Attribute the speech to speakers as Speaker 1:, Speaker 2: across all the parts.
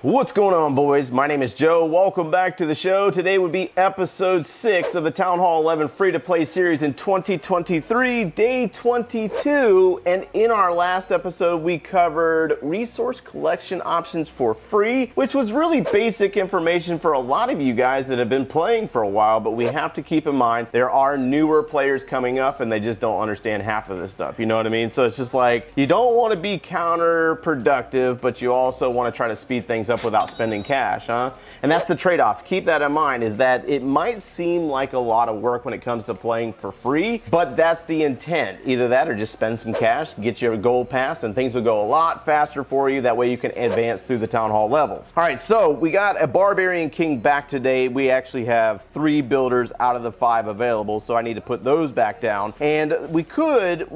Speaker 1: What's going on, boys? My name is Joe. Welcome back to the show. Today would be episode 6 of the Town Hall 11 free-to-play series in 2023, day 22. And in our last episode, we covered resource collection options for free, which was really basic information for a lot of you guys that have been playing for a while. But we have to keep in mind there are newer players coming up, and they just don't understand half of this stuff. You know what I mean? So it's just like you don't want to be counterproductive, but you also want to try to speed things up without spending cash, huh? And that's the trade-off. Keep that in mind, is that it might seem like a lot of work when it comes to playing for free, but that's the intent. Either that or just spend some cash, get your gold pass, and things will go a lot faster for you. That way you can advance through the town hall levels. All right, so we got a Barbarian King back today. We actually have 3 builders out of the 5 available, so I need to put those back down. And we could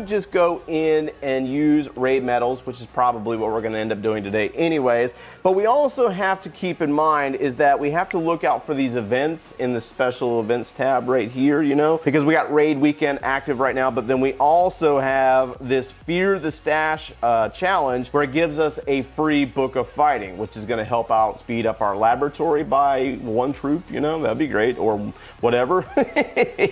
Speaker 1: just go in and use raid medals, which is probably what we're gonna end up doing today anyways. But we also have to keep in mind is that we have to look out for these events in the special events tab right here, you know, because we got raid weekend active right now, but then we also have this Fear the Stash challenge where it gives us a free book of fighting, which is going to help out speed up our laboratory by 1 troop, you know, that'd be great, or whatever.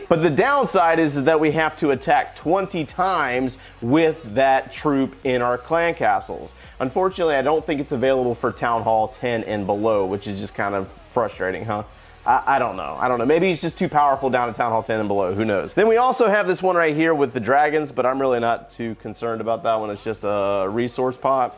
Speaker 1: But the downside is that we have to attack 20 times with that troop in our clan castles. Unfortunately, I don't think it's available for Town Hall 10 and below, which is just kind of frustrating, huh? I don't know. Maybe he's just too powerful down at Town Hall 10 and below. Who knows? Then we also have this one right here with the dragons, but I'm really not too concerned about that one. It's just a resource pot.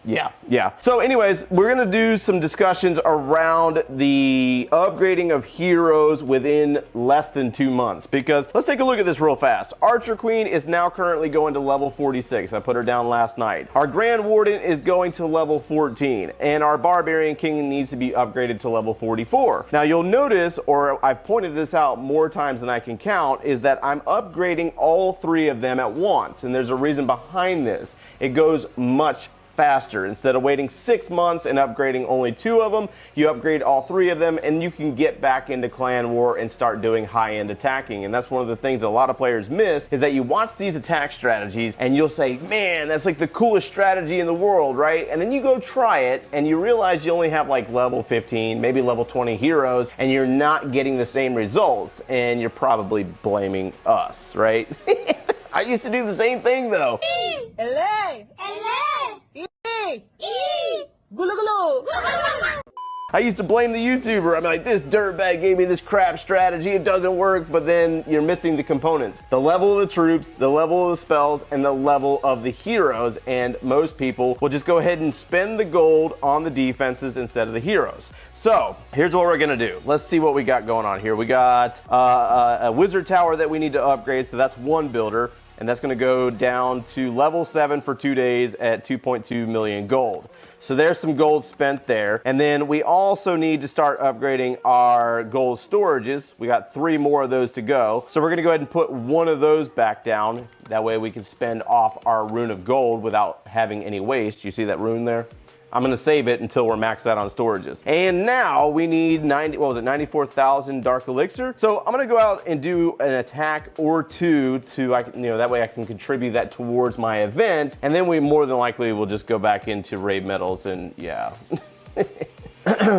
Speaker 1: Yeah. So anyways, we're going to do some discussions around the upgrading of heroes within less than 2 months. Because let's take a look at this real fast. Archer Queen is now currently going to level 46. I put her down last night. Our Grand Warden is going to level 14. And our Barbarian King needs to be upgraded to level 44. Now you'll notice, or I've pointed this out more times than I can count, is that I'm upgrading all 3 of them at once. And there's a reason behind this. It goes much faster. Instead of waiting 6 months and upgrading only 2 of them, you upgrade all 3 of them and you can get back into clan war and start doing high-end attacking. And that's one of the things that a lot of players miss, is that you watch these attack strategies and you'll say, man, that's like the coolest strategy in the world, right? And then you go try it and you realize you only have like level 15, maybe level 20 heroes, and you're not getting the same results, and you're probably blaming us, right? I used to do the same thing though. I used to blame the YouTuber. I'm like, this dirtbag gave me this crap strategy, it doesn't work, but then you're missing the components. The level of the troops, the level of the spells, and the level of the heroes, and most people will just go ahead and spend the gold on the defenses instead of the heroes. So, here's what we're gonna do. Let's see what we got going on here. We got a wizard tower that we need to upgrade, so that's 1 builder, and that's gonna go down to level 7 for 2 days at 2.2 million gold. So there's some gold spent there. And then we also need to start upgrading our gold storages. We got 3 more of those to go. So we're gonna go ahead and put 1 of those back down. That way we can spend off our rune of gold without having any waste. You see that rune there? I'm gonna save it until we're maxed out on storages. And now we need 94,000 dark elixir. So I'm gonna go out and do an attack or 2 to, that way I can contribute that towards my event. And then we more than likely will just go back into raid medals and yeah.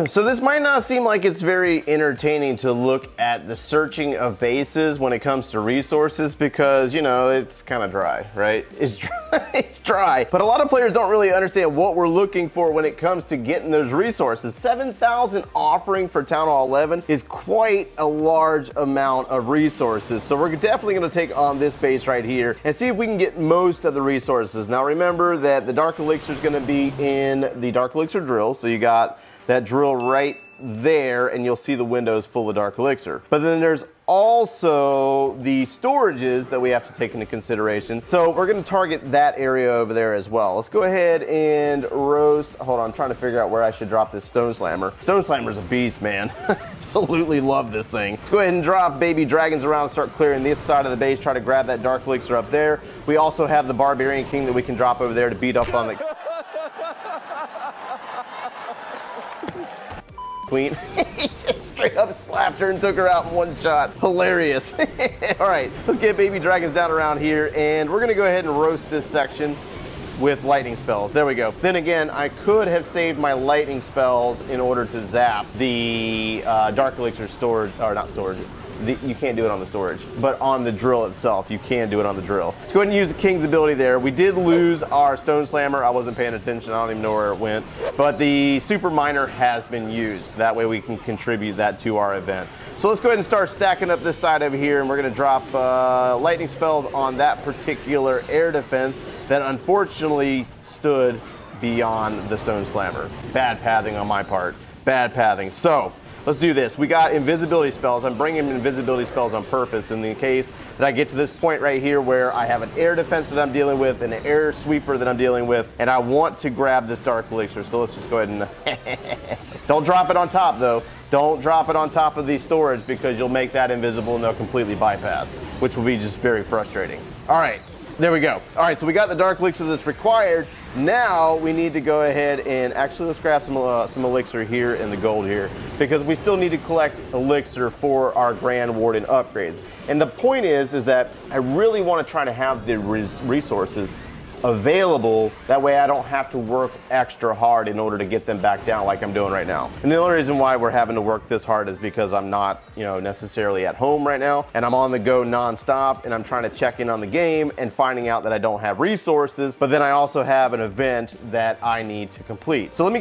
Speaker 1: So this might not seem like it's very entertaining to look at the searching of bases when it comes to resources, because, you know, it's kind of dry, right? It's dry, it's dry. But a lot of players don't really understand what we're looking for when it comes to getting those resources. 7,000 offering for Town Hall 11 is quite a large amount of resources. So we're definitely going to take on this base right here and see if we can get most of the resources. Now remember that the dark elixir is going to be in the dark elixir drill. So you got that drill right there, and you'll see the windows full of dark elixir. But then there's also the storages that we have to take into consideration. So we're going to target that area over there as well. Let's go ahead and roast. Hold on, I'm trying to figure out where I should drop this stone slammer. Stone slammer's a beast, man. Absolutely love this thing. Let's go ahead and drop baby dragons around and start clearing this side of the base. Try to grab that dark elixir up there. We also have the Barbarian King that we can drop over there to beat up on the Queen. He just straight up slapped her and took her out in 1 shot. Hilarious. All right, let's get baby dragons down around here, and we're gonna go ahead and roast this section. with lightning spells. There we go. Then again, I could have saved my lightning spells in order to zap the Dark Elixir storage, or not storage. You can't do it on the storage, but on the drill itself, you can do it on the drill. Let's go ahead and use the King's ability there. We did lose our Stone Slammer. I wasn't paying attention. I don't even know where it went. But the Super Miner has been used. That way we can contribute that to our event. So let's go ahead and start stacking up this side over here, and we're going to drop lightning spells on that particular air defense that unfortunately stood beyond the Stone Slammer. Bad pathing on my part. Bad pathing. So let's do this. We got invisibility spells. I'm bringing invisibility spells on purpose in the case that I get to this point right here where I have an air defense that I'm dealing with and an air sweeper that I'm dealing with, and I want to grab this Dark Elixir. So let's just go ahead and don't drop it on top though. Don't drop it on top of the storage because you'll make that invisible and they'll completely bypass, which will be just very frustrating. All right, there we go. All right, so we got the Dark Elixir that's required. Now we need to go ahead and actually let's grab some elixir here in the gold here because we still need to collect elixir for our Grand Warden upgrades. And the point is that I really want to try to have the resources available. That way I don't have to work extra hard in order to get them back down like I'm doing right now. And the only reason why we're having to work this hard is because I'm not, necessarily at home right now, and I'm on the go nonstop, and I'm trying to check in on the game and finding out that I don't have resources, but then I also have an event that I need to complete. So let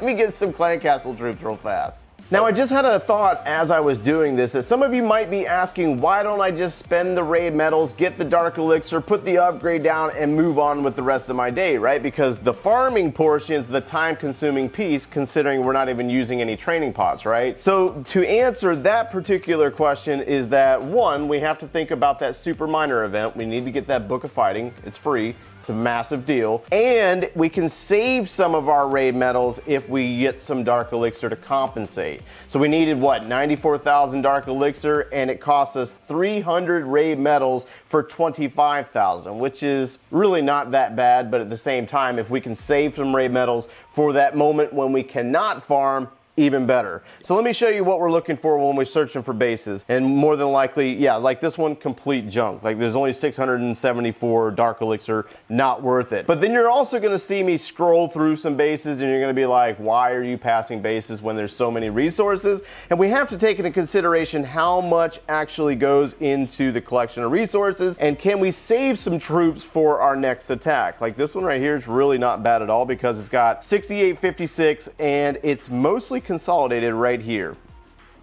Speaker 1: me get some Clan Castle troops real fast. Now I just had a thought as I was doing this that some of you might be asking, why don't I just spend the raid medals, get the Dark Elixir, put the upgrade down, and move on with the rest of my day, right? Because the farming portion is the time-consuming piece, considering we're not even using any training pots, right? So to answer that particular question is that, one, we have to think about that Super Miner event. We need to get that Book of Fighting. It's free. It's a massive deal. And we can save some of our raid medals if we get some Dark Elixir to compensate. So we needed, what, 94,000 Dark Elixir, and it cost us 300 raid medals for 25,000, which is really not that bad, but at the same time, if we can save some raid medals for that moment when we cannot farm, even better. So let me show you what we're looking for when we're searching for bases. And more than likely, yeah, like this one, complete junk. Like there's only 674 Dark Elixir, not worth it. But then you're also gonna see me scroll through some bases and you're gonna be like, why are you passing bases when there's so many resources? And we have to take into consideration how much actually goes into the collection of resources, and can we save some troops for our next attack? Like this one right here is really not bad at all because it's got 6856 and it's mostly consolidated right here.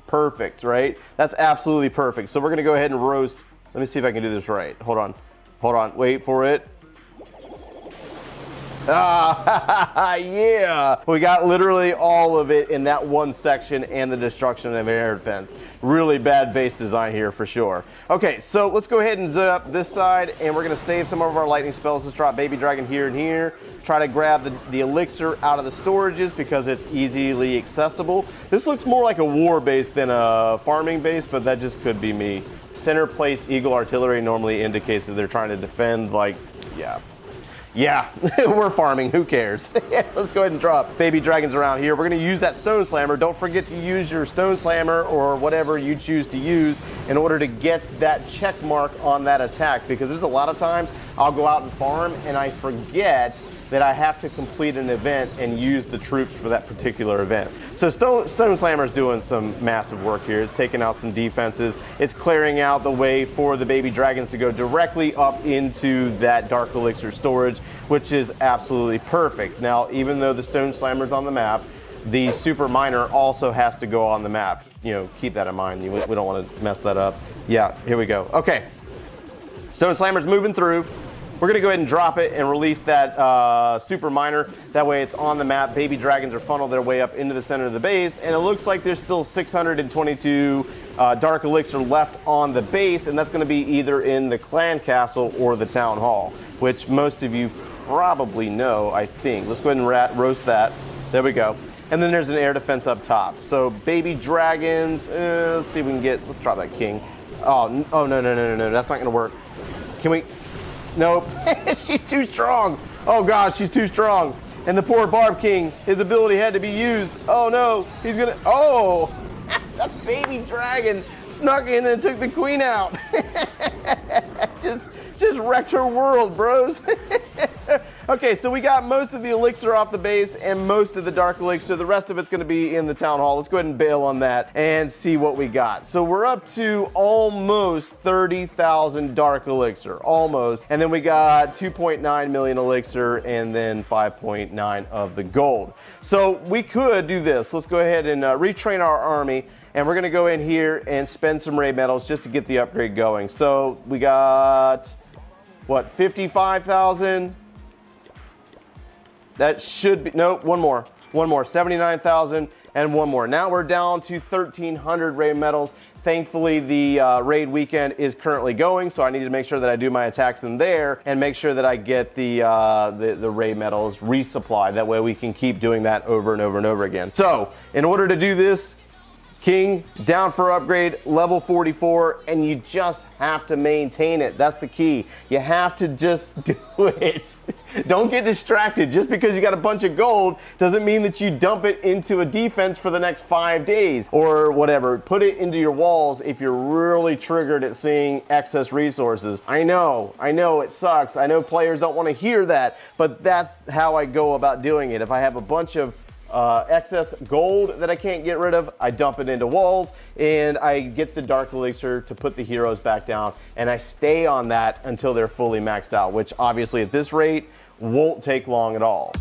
Speaker 1: Perfect, right? That's absolutely perfect. So we're gonna go ahead and roast. Let me see if I can do this right. Hold on, wait for it. Ah, yeah. We got literally all of it in that one section and the destruction of air defense. Really bad base design here for sure. Okay, so let's go ahead and zip up this side and we're gonna save some of our lightning spells. Let's drop Baby Dragon here and here. Try to grab the elixir out of the storages because it's easily accessible. This looks more like a war base than a farming base, but that just could be me. Center place Eagle Artillery normally indicates that they're trying to defend, like, yeah, we're farming, who cares? Let's go ahead and drop Baby Dragons around here. We're gonna use that Stone Slammer. Don't forget to use your Stone Slammer or whatever you choose to use in order to get that check mark on that attack, because there's a lot of times I'll go out and farm and I forget that I have to complete an event and use the troops for that particular event. So Stone Slammer's doing some massive work here. It's taking out some defenses. It's clearing out the way for the Baby Dragons to go directly up into that Dark Elixir storage, which is absolutely perfect. Now, even though the Stone Slammer's on the map, the Super Miner also has to go on the map. Keep that in mind. We don't want to mess that up. Yeah, here we go. Okay, Stone Slammer's moving through. We're gonna go ahead and drop it and release that Super Miner. That way it's on the map. Baby Dragons are funneled their way up into the center of the base, and it looks like there's still 622 Dark Elixir left on the base, and that's gonna be either in the Clan Castle or the Town Hall, which most of you probably know, I think. Let's go ahead and roast that. There we go. And then there's an air defense up top. So Baby Dragons, let's see if we can let's drop that King. Oh, no, that's not gonna work. Can we? Nope, she's too strong. Oh gosh, she's too strong. And the poor Barb King, his ability had to be used. Oh no, he's gonna, oh, the Baby Dragon snuck in and took the queen out. just wrecked her world, bros. Okay, so we got most of the elixir off the base and most of the dark elixir. The rest of it's going to be in the town hall. Let's go ahead and bail on that and see what we got. So we're up to almost 30,000 dark elixir, almost. And then we got 2.9 million elixir and then 5.9 of the gold. So we could do this. Let's go ahead and retrain our army. And we're going to go in here and spend some raid medals just to get the upgrade going. So we got, what, 55,000? That should be, nope, one more, 79,000 and one more. Now we're down to 1,300 raid medals. Thankfully, the raid weekend is currently going, so I need to make sure that I do my attacks in there and make sure that I get the raid medals resupplied. That way we can keep doing that over and over and over again. So in order to do this, King, down for upgrade, level 44, and you just have to maintain it. That's the key. You have to just do it. Don't get distracted. Just because you got a bunch of gold doesn't mean that you dump it into a defense for the next 5 days or whatever. Put it into your walls if you're really triggered at seeing excess resources. I know, it sucks. I know players don't want to hear that, but that's how I go about doing it. If I have a bunch of excess gold that I can't get rid of, I dump it into walls and I get the dark elixir to put the heroes back down, and I stay on that until they're fully maxed out, which obviously at this rate won't take long at all.